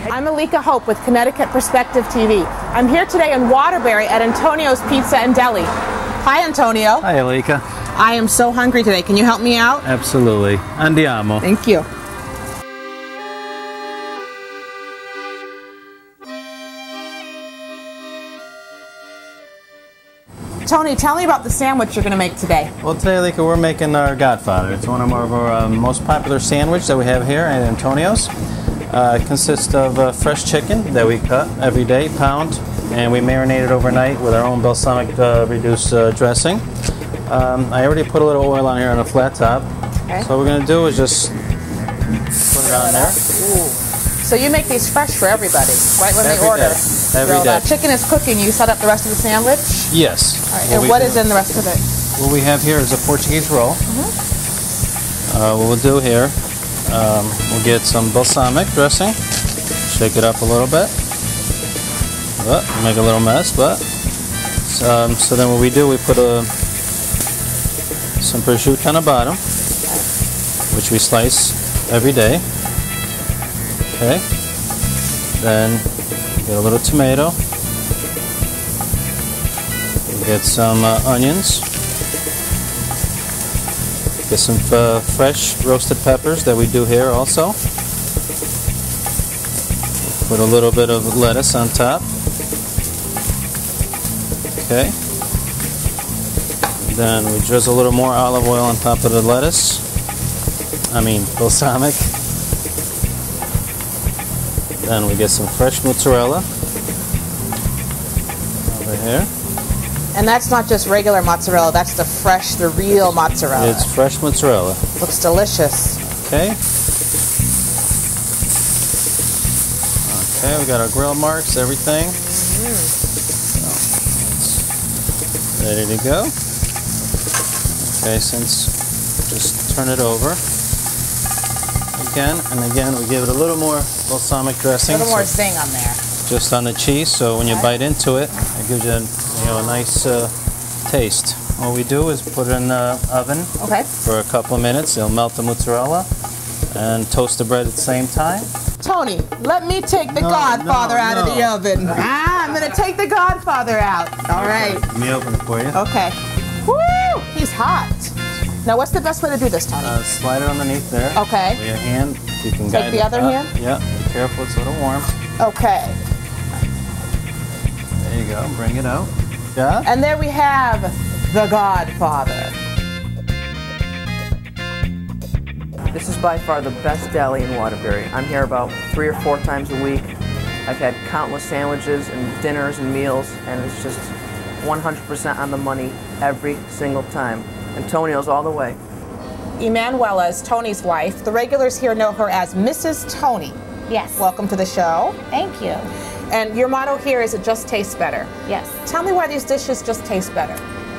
I'm Alika Hope with Connecticut Perspective TV. I'm here today in Waterbury at Antonio's Pizza and Deli. Hi, Antonio. Hi, Alika. I am so hungry today. Can you help me out? Absolutely. Andiamo. Thank you. Tony, tell me about the sandwich you're going to make today. Well, today, Alika, we're making our Godfather. It's one of our most popular sandwiches that we have here at Antonio's. It consists of fresh chicken that we cut every day, pound, and we marinate it overnight with our own balsamic reduced dressing. I already put a little oil on here on a flat top. Okay. So what we're going to do is just put it on there. Ooh. So you make these fresh for everybody, right when they order? Every day. Chicken is cooking. You set up the rest of the sandwich? Yes. All right. And what is in the rest of it? What we have here is a Portuguese roll. What we'll do here, we'll get some balsamic dressing, shake it up a little bit, make a little mess, but so then what we do, we put some prosciutto on the bottom, which we slice every day. Okay. Then get a little tomato. Get some onions. Get some fresh roasted peppers that we do here also. Put a little bit of lettuce on top. Okay. Then we drizzle a little more olive oil on top of the lettuce. Balsamic. Then we get some fresh mozzarella over here. And that's not just regular mozzarella, that's the real mozzarella. It's fresh mozzarella. Looks delicious. Okay. Okay, we got our grill marks, everything. So, ready to go. Okay, just turn it over. Again and again, we give it a little more balsamic dressing. A little more zing on there. Just on the cheese, so when you bite into it, it gives you a nice taste. What we do is put it in the oven for a couple of minutes. It'll melt the mozzarella and toast the bread at the same time. Tony, let me take the Godfather out of the oven. I'm going to take the Godfather out. All right. Let me open it for you. Okay. Woo! He's hot. Now, what's the best way to do this, Tony? Slide it underneath there. Okay. With your hand, you can guide it. Take the other hand? Yeah. Be careful, it's a little warm. Okay. There you go. Bring it out. Yeah. And there we have the Godfather. This is by far the best deli in Waterbury. I'm here about 3 or 4 times a week. I've had countless sandwiches and dinners and meals, and it's just 100% on the money every single time. Antonio's all the way. Emanuela is Tony's wife. The regulars here know her as Mrs. Tony. Yes. Welcome to the show. Thank you. And your motto here is it just tastes better. Yes. Tell me why these dishes just taste better.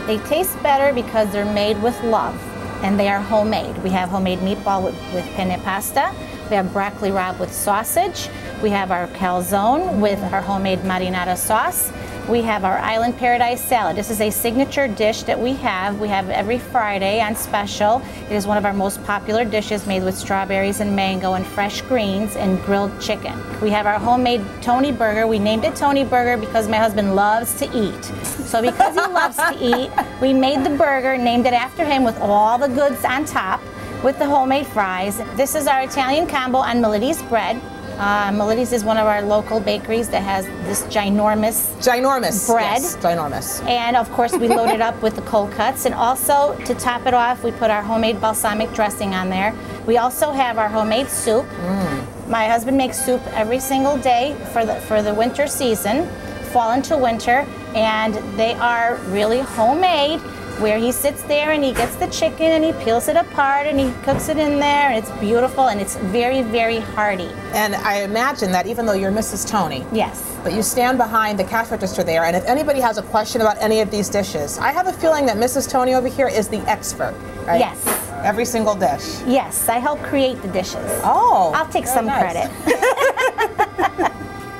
They taste better because they're made with love, and they are homemade. We have homemade meatball with penne pasta. We have broccoli rabe with sausage. We have our calzone with our homemade marinara sauce. We have our Island Paradise salad. This is a signature dish that we have. We have every Friday on special. It is one of our most popular dishes, made with strawberries and mango and fresh greens and grilled chicken. We have our homemade Tony burger. We named it Tony burger because my husband loves to eat. So because he loves to eat, we made the burger, named it after him, with all the goods on top, with the homemade fries. This is our Italian combo on Miletti's bread. Miletti's is one of our local bakeries that has this ginormous bread. Yes, ginormous. And of course we load it up with the cold cuts, and also to top it off we put our homemade balsamic dressing on there. We also have our homemade soup. My husband makes soup every single day for the winter season, fall into winter, and they are really homemade, where he sits there and he gets the chicken and he peels it apart and he cooks it in there, and it's beautiful and it's very, very hearty. And I imagine that even though you're Mrs. Tony, yes, but you stand behind the cash register there, and if anybody has a question about any of these dishes, I have a feeling that Mrs. Tony over here is the expert, right? Yes. Every single dish. Yes, I help create the dishes. Oh. I'll take some credit.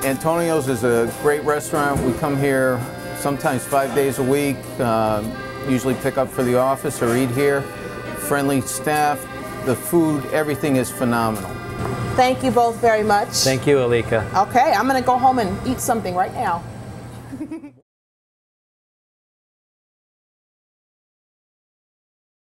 Antonio's is a great restaurant. We come here sometimes 5 days a week. Usually pick up for the office or eat here. Friendly staff, the food, everything is phenomenal. Thank you both very much. Thank you, Alika. Okay, I'm going to go home and eat something right now.